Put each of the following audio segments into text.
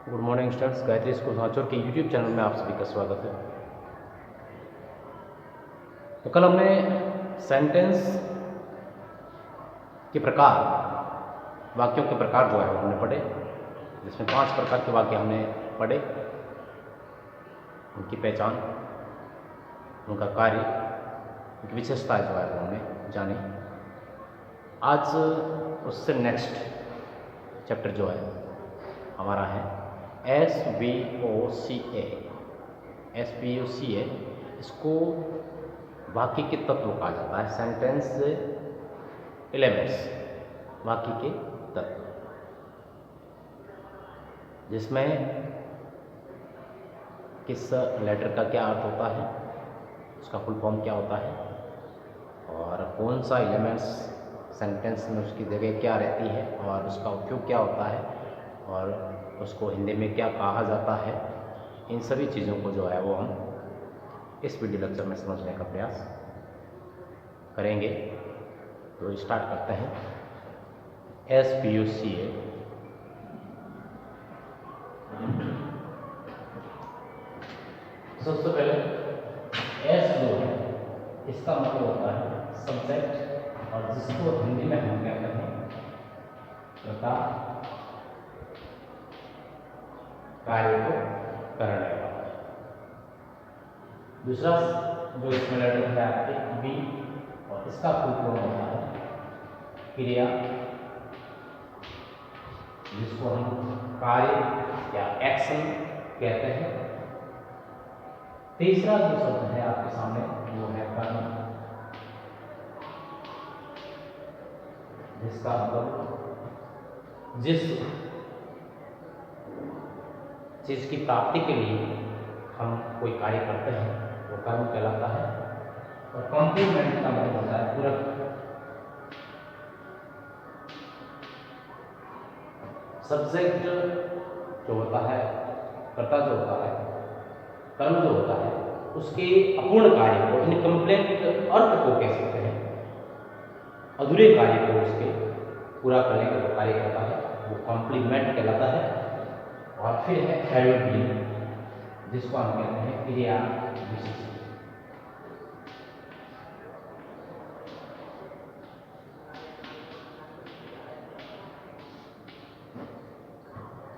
Good morning students, Gayatri school Sanchore के YouTube channel में आप सभी का स्वागत है। तो कल हमने सेंटेंस के प्रकार, वाक्यों के प्रकार जो है हमने पढ़े, जिसमें 5 प्रकार के वाक्य हमने पढ़े, उनकी पहचान, उनका कार्य, उनकी विशेषताएं जो है वो हमने जानी। आज उससे नेक्स्ट चैप्टर जो है हमारा है SVOCA। इसको वाक्य के तत्व कहा जाता है, सेंटेंस एलिमेंट्स, वाक्य के तत्व, जिसमें किस लेटर का क्या अर्थ होता है, उसका फुल फॉर्म क्या होता है, और कौन सा एलिमेंट्स सेंटेंस में उसकी जगह क्या रहती है और उसका उपयोग क्या होता है, और उसको हिंदी में क्या कहा जाता है। इन सभी चीज़ों को जो है वो हम इस वीडियो लेक्चर में समझने का प्रयास करेंगे। तो स्टार्ट करते हैं। SVOCA सबसे पहले एस जो है इसका मतलब होता है सब्जेक्ट, और जिसको हिंदी में हम कहते हैं तथा कार्य को करने वाला। दूसरा जो इसमें लेटर है आपके बी, और इसका फुल फॉर्म होता है क्रिया, जिसको हम कार्य या एक्शन कहते हैं। तीसरा जो शब्द है आपके सामने वो है कर्म, जिसका मतलब जिस चीज की प्राप्ति के लिए हम कोई कार्य करते हैं वो कर्म कहलाता है। और कॉम्प्लीमेंट का मतलब होता है पूरक। सब्जेक्ट जो होता है, कर्ता जो होता है, कर्म जो होता है, उसके अपूर्ण कार्य को, इनकम्प्लीट अर्थ को कह सकते हैं, अधूरे कार्य को उसके पूरा करने का जो कार्य करता है वो कॉम्प्लीमेंट कहलाता है। और फिर है एडवर्ब, जिसको हम कहते हैं क्रिया विशेषण।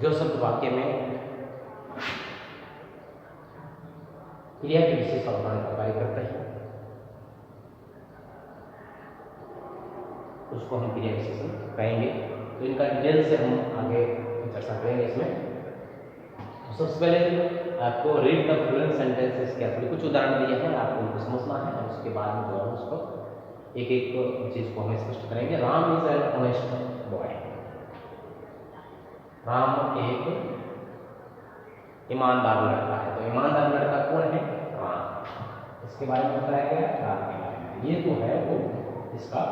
जो शब्द वाक्य में क्रिया के विशेष अवधारण का कार्य करते हैं उसको हम क्रिया विशेषण कहेंगे। तो इनका डिटेल से हम आगे चर्चा करेंगे इसमें। सबसे पहले आपको रीड द फ्लुएंट सेंटेंसेस के थोड़ी कुछ उदाहरण दिए हैं, आपको उनको समझना है, और उसके बाद में जो है उसको एक एक चीज को हम स्पष्ट करेंगे। Ram is an honest boy. Ram एक ईमानदार लड़का है। तो ईमानदार लड़का कौन है? राम। इसके बारे में बताया गया राम के बारे में। ये तो है वो इसका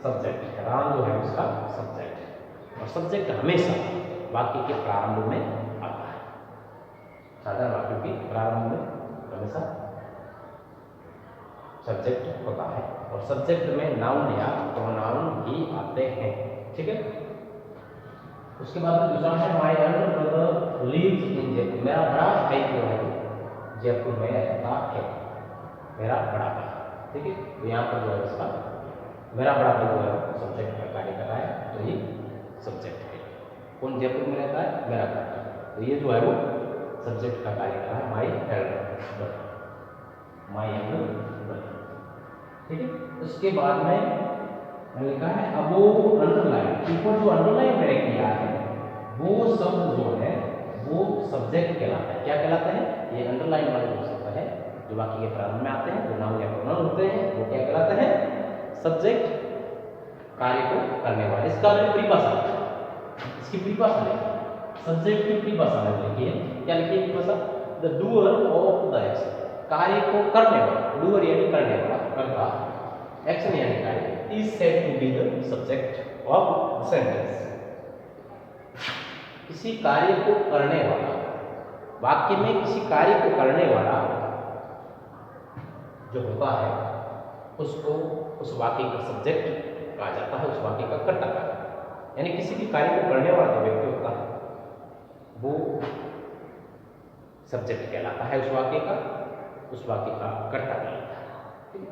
सब्जेक्ट है। राम जो है उसका सब्जेक्ट है, और सब्जेक्ट हमेशा वाक्य के प्रारंभ में आता है। साधारण वाक्यों के प्रारंभ में हमेशा सब्जेक्ट होता है, और सब्जेक्ट में नाउन या प्रोनाउन भी आते हैं। ठीक है। उसके बाद में दूसरा है my elder brother lives in Jaipur. मेरा बड़ा भाई जो है जयपुर में रहता है। मेरा बड़ा भाई। ठीक है। तो यहाँ पर जो है उसका मेरा बड़ा भाई जो है सब्जेक्ट का कार्य कर रहा है, तो ये सब्जेक्ट है। कौन जयपुर में रहता है? मेरा बड़ा भाई। तो ये जो है वो सब्जेक्ट का कार्य कर रहा है, my elder brother, my elder brother. ठीक है। उसके बाद में मैंने लिखा है अब वो अंडरलाइन, ऊपर जो अंडरलाइन मैंने किया है वो शब्द जो है वो सब्जेक्ट कहलाता है। क्या कहलाता है? ये अंडरलाइन वाले जो शब्द है जो वाक्य के प्रारंभ में आते हैं, जो नाउन या प्रोनाउन होते हैं, वो क्या कहलाते हैं? सब्जेक्ट, कार्य को करने वाले। इसका मैंने परिभाषा, इसकी परिभाषा लिखी, सब्जेक्ट की परिभाषा मैंने लिखी है। क्या लिखी है परिभाषा? The doer of the action, कार्य को करने वाला, डूअर यानी करने वाला, कर्ता, एक्शन यानी कार्य, is said to be the subject of the sentence। किसी कार्य को करने वाला, वाक्य में किसी कार्य को करने वाला जो होता है उसको उस वाक्य का सब्जेक्ट कहा जाता है, उस वाक्य का कर्ता कहा जाता है। यानी किसी भी कार्य को करने वाला जो व्यक्ति होता है वो सब्जेक्ट कहलाता है उस वाक्य का, उस वाक्य का कर्ता कहलाता है। ठीक है?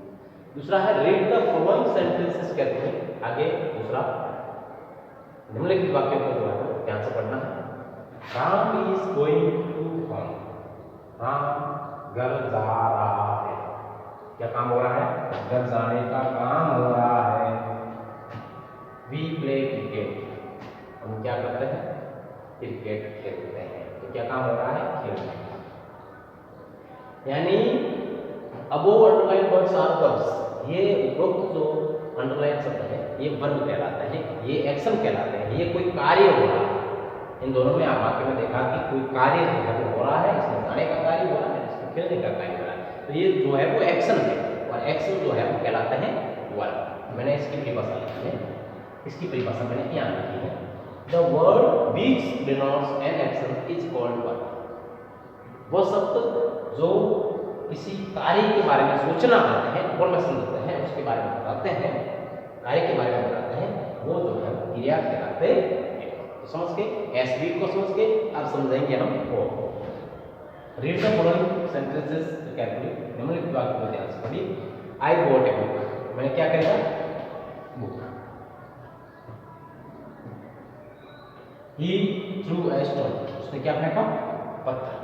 दूसरा है रीड द फॉलोइंग सेंटेंसेस कहते हैं। आगे दूसरा निम्नलिखित वाक्यों को जो है वो ध्यान से पढ़ना है। Ram is going to home. Ram घर जा रहा है। क्या काम हो रहा है? घर जाने का काम हो रहा है। We play cricket. हम क्या करते हैं? क्रिकेट खेलते हैं। तो क्या काम हो रहा है? खेलते हैं। यानी above underline words are verbs. ये उपरोक्त जो अंडरलाइन शब्द है ये वर्ब कहलाता है, ये एक्शन कहलाते हैं, ये कोई कार्य हो रहा है। इन दोनों में आप वाक्य में देखा कि कोई कार्य जो है वो हो रहा है, इसमें जाने का कार्य हो रहा है, इसमें खेलने का कार्य हो रहा है। तो ये जो है वो एक्शन है और एक्शन जो है वो कहलाते हैं वर्ब। मैंने इसकी परिभाषा लिखी है, इसकी परिभाषा मैंने यहाँ लिखी है। The word which denotes an action is called verb। वो शब्द जो किसी कार्य के बारे में सूचना देते हैं, इन्फॉर्मेशन देते हैं, उसके बारे में बताते हैं, कार्य के बारे में बताते हैं, वो जो है क्रिया कहलाते हैं। तो समझ के एसवी को समझ के अब समझेंगे हम वो। Read the following sentences carefully. निम्नलिखित वाक्य को ध्यान से पढ़िए। I bought a book. मैंने क्या कहा? Book. He through a stone. उसने क्या फेंका? पत्थर।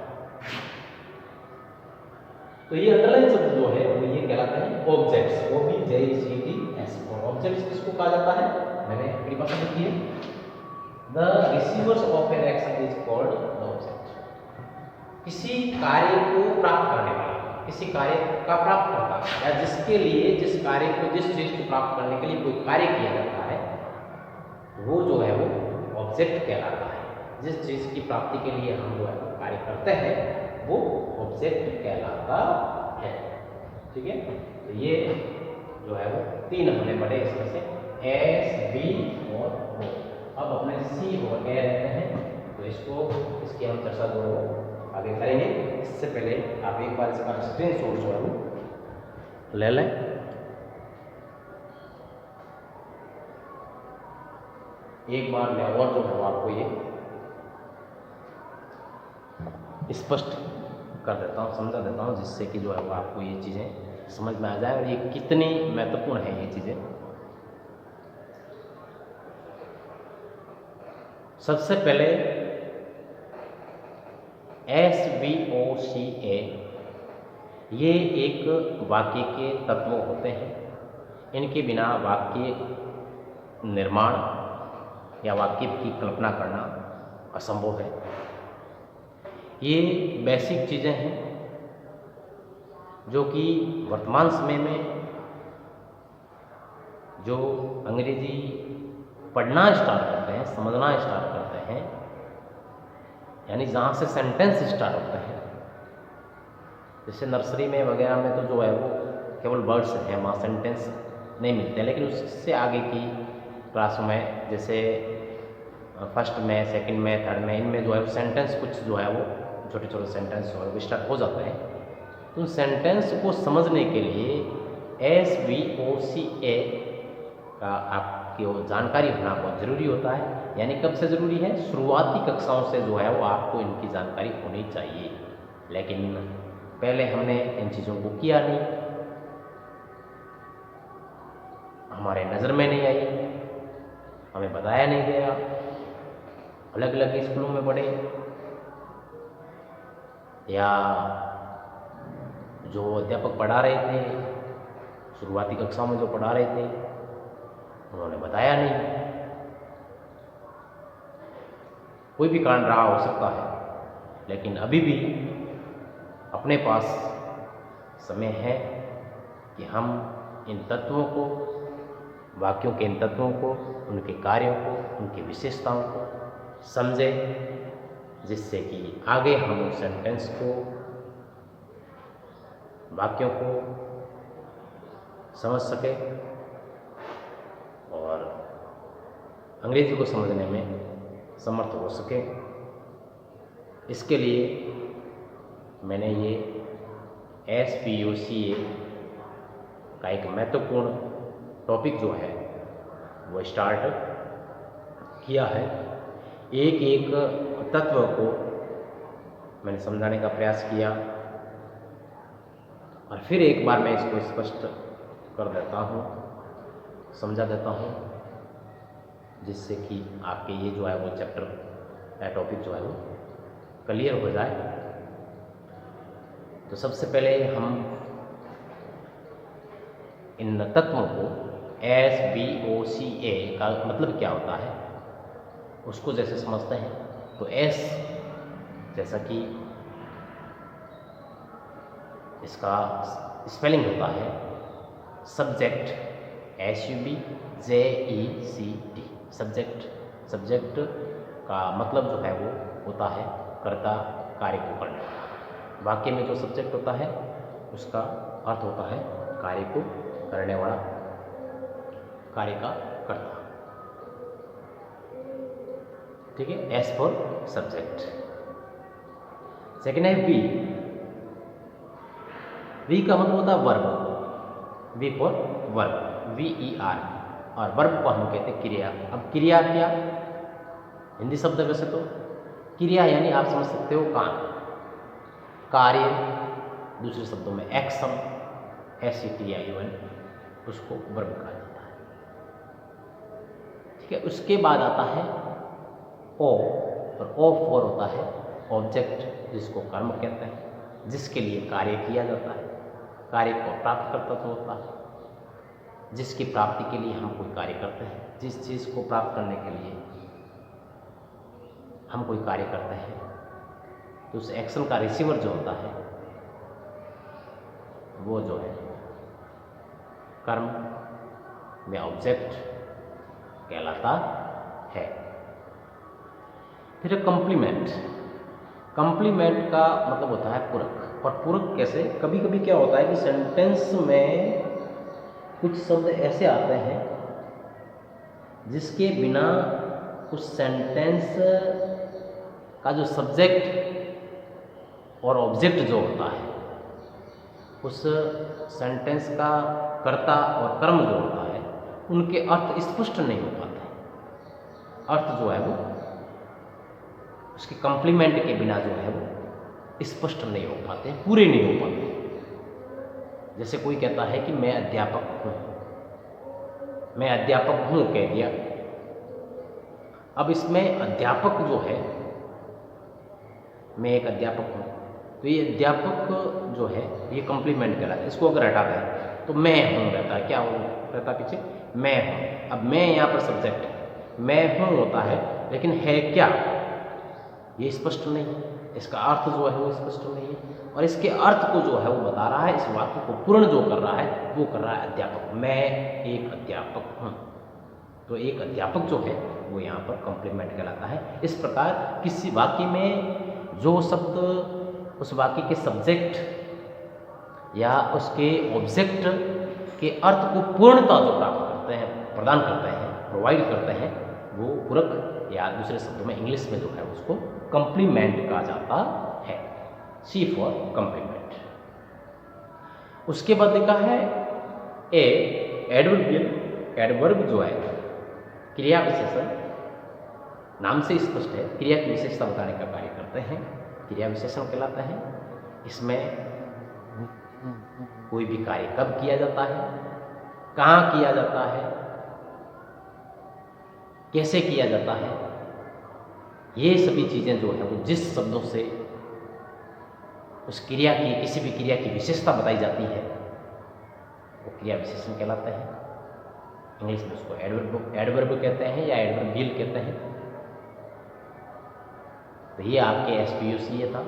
तो ये अंडरलाइन शब्द जो है वो ये कहलाते हैं ऑब्जेक्ट्स। OBJECTS। और ऑब्जेक्ट्स किसको कहा जाता है? मैंने परिभाषा लिखी है। The receivers of an action is called the object. किसी कार्य को प्राप्त करने वाला, किसी कार्य का प्राप्त करता या जिसके लिए, जिस कार्य को, जिस चीज को प्राप्त करने के लिए कोई कार्य किया जाता है, वो जो है वो ऑब्जेक्ट कहलाता है। जिस चीज की प्राप्ति के लिए हम जो है वो कार्य करते हैं वो ऑब्जेक्ट कहलाता है। ठीक है? तो ये जो है वो तीन हमने पढ़े इसमें से, एस, बी और ओ। अब अपने सी और ए रहते हैं, तो इसको, इसकी हम चर्चा जो है आगे करेंगे। इससे पहले आप एक बार इसका स्क्रीनशॉट जो है वो ले लें। एक बार मैं और जो है आपको ये स्पष्ट कर देता हूँ, समझा देता हूँ, जिससे कि जो है वो आपको ये चीज़ें समझ में आ जाए और ये कितनी महत्वपूर्ण है ये चीज़ें। सबसे पहले SVOCA ये एक वाक्य के तत्व होते हैं। इनके बिना वाक्य निर्माण या वाक्य की कल्पना करना असंभव है। ये बेसिक चीज़ें हैं जो कि वर्तमान समय में जो अंग्रेजी पढ़ना स्टार्ट करते हैं, समझना स्टार्ट करते हैं, यानी जहाँ से सेंटेंस स्टार्ट होते हैं, जैसे नर्सरी में वगैरह में तो जो है वो केवल वर्ड्स हैं, वहाँ सेंटेंस नहीं मिलते हैं। लेकिन उससे आगे की क्लासों में, जैसे फर्स्ट में, सेकंड में, थर्ड में, इनमें जो है सेंटेंस कुछ जो है वो छोटे छोटे सेंटेंस जो है वो स्टार्ट हो जाते हैं। तो उन सेंटेंस को समझने के लिए SVOCA का आपकी जानकारी होना बहुत ज़रूरी होता है। यानी कब से ज़रूरी है? शुरुआती कक्षाओं से जो है वो आपको इनकी जानकारी होनी चाहिए। लेकिन पहले हमने इन चीज़ों को किया नहीं, हमारे नज़र में नहीं आई, हमें बताया नहीं गया। अलग अलग स्कूलों में पढ़े या जो अध्यापक पढ़ा रहे थे, शुरुआती कक्षाओं में जो पढ़ा रहे थे, उन्होंने बताया नहीं। कोई भी कारण रहा हो सकता है, लेकिन अभी भी अपने पास समय है कि हम इन तत्वों को, वाक्यों के इन तत्वों को, उनके कार्यों को, उनकी विशेषताओं को समझें, जिससे कि आगे हम उस सेंटेंस को, वाक्यों को समझ सकें और अंग्रेजी को समझने में समर्थ हो सके। इसके लिए मैंने ये SVOCA का एक महत्वपूर्ण टॉपिक जो है वो स्टार्ट किया है। एक एक तत्व को मैंने समझाने का प्रयास किया और फिर एक बार मैं इसको स्पष्ट कर देता हूँ, समझा देता हूँ, जिससे कि आपके ये जो है वो चैप्टर या टॉपिक जो है वो क्लियर हो जाए। तो सबसे पहले हम इन तत्वों को SVOCA का मतलब क्या होता है उसको जैसे समझते हैं। तो S जैसा कि इसका स्पेलिंग होता है सब्जेक्ट, SUBJECT, सब्जेक्ट का मतलब जो है वो होता है कर्ता, कार्य को करने वाला। वाक्य में जो सब्जेक्ट होता है उसका अर्थ होता है कार्य को करने वाला, कार्य का कर्ता। ठीक है, S फॉर सब्जेक्ट। सेकेंड है V। V का मतलब होता है verb, V for verb, VER, और वर्ब को हम कहते हैं क्रिया। अब क्रिया क्या, हिंदी शब्द वैसे तो क्रिया यानी आप समझ सकते हो काम, कार्य, दूसरे शब्दों में एक्शन, SETION, उसको वर्ब कहा जाता है। ठीक है, उसके बाद आता है O, और O फॉर होता है ऑब्जेक्ट, जिसको कर्म कहते हैं, जिसके लिए कार्य किया जाता है, कार्य को प्राप्त करता तो होता है, जिसकी प्राप्ति के लिए हम कोई कार्य करते हैं। जिस चीज़ को प्राप्त करने के लिए हम कोई कार्य करते हैं तो उस एक्शन का रिसीवर जो होता है वो जो है कर्म में ऑब्जेक्ट कहलाता है। फिर कॉम्प्लीमेंट। कॉम्प्लीमेंट का मतलब होता है पूरक। और पूरक कैसे, कभी कभी क्या होता है कि सेंटेंस में कुछ शब्द ऐसे आते हैं जिसके बिना उस सेंटेंस का जो सब्जेक्ट और ऑब्जेक्ट जो होता है, उस सेंटेंस का कर्ता और कर्म जो होता है, उनके अर्थ स्पष्ट नहीं हो पाते। अर्थ जो है वो उसके कॉम्प्लीमेंट के बिना जो है वो स्पष्ट नहीं हो पाते, पूरे नहीं हो पाते। जैसे कोई कहता है कि मैं अध्यापक हूँ, मैं अध्यापक हूँ कह दिया। अब इसमें अध्यापक जो है, मैं एक अध्यापक हूँ, तो ये अध्यापक जो है ये कॉम्प्लीमेंट कहलाता है। इसको अगर हटा दें तो मैं हूँ रहता है, क्या हो रहता है पीछे, मैं हूँ। अब मैं यहाँ पर सब्जेक्ट है, मैं हूँ होता है, लेकिन है क्या ये स्पष्ट नहीं है, इसका अर्थ जो है वो स्पष्ट नहीं है, और इसके अर्थ को जो है वो बता रहा है, इस वाक्य को पूर्ण जो कर रहा है वो कर रहा है अध्यापक। मैं एक अध्यापक हूँ, तो एक अध्यापक जो है वो यहाँ पर कॉम्प्लीमेंट कहलाता है। इस प्रकार किसी वाक्य में जो शब्द उस वाक्य के सब्जेक्ट या उसके ऑब्जेक्ट के अर्थ को पूर्णता जो प्राप्त करते हैं, प्रदान करते हैं, प्रोवाइड करते हैं, वो पूरक, या दूसरे शब्दों में इंग्लिश में जो है उसको कॉम्प्लीमेंट कहा जाता है। C for complement. उसके बाद लिखा है A, एडवर्बियल। एडवर्ब जो है क्रिया विशेषण, नाम से स्पष्ट है, क्रिया की विशेषता बताने का कार्य करते हैं, क्रिया विशेषण कहलाता है। इसमें कोई भी कार्य कब किया जाता है, कहाँ किया जाता है, कैसे किया जाता है, ये सभी चीज़ें जो है वो जिस शब्दों से उस क्रिया की, किसी भी क्रिया की विशेषता बताई जाती है वो क्रिया विशेषण कहलाते हैं। इंग्लिश में उसको एडवर्ब कहते हैं या एडवर्बियल कहते हैं। तो ये आपके SVOCA था।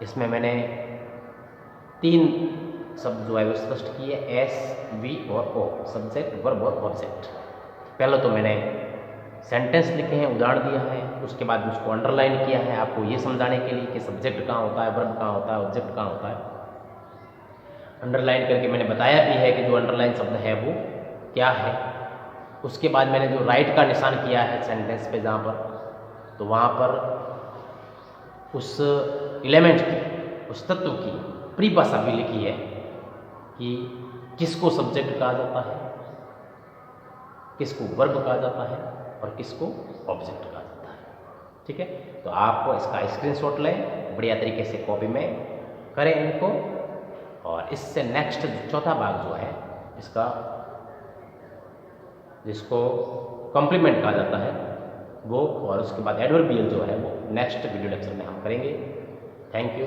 इसमें मैंने 3 शब्द जो है वो स्पष्ट किए, S, V और O, सब्जेक्ट, वर्ब और ऑब्जेक्ट। पहले तो मैंने सेंटेंस लिखे हैं, उदाहरण दिया है, उसके बाद उसको अंडरलाइन किया है आपको ये समझाने के लिए कि सब्जेक्ट कहाँ होता है, वर्ब कहाँ होता है, ऑब्जेक्ट कहाँ होता है। अंडरलाइन करके मैंने बताया भी है कि जो अंडरलाइन शब्द है वो क्या है। उसके बाद मैंने जो राइट का निशान किया है सेंटेंस पे जहाँ पर, तो वहाँ पर उस एलिमेंट की, उस तत्व की परिभाषा भी लिखी है कि किसको सब्जेक्ट कहा जाता है, किसको वर्ब कहा जाता है और किसको ऑब्जेक्ट कहा जाता है। ठीक है, तो आप इसका स्क्रीनशॉट लें, बढ़िया तरीके से कॉपी में करें इनको, और इससे नेक्स्ट चौथा भाग जो है इसका, जिसको कॉम्प्लीमेंट कहा जाता है वो, और उसके बाद एडवर्बियल जो है वो नेक्स्ट वीडियो लेक्चर में हम करेंगे। Thank you.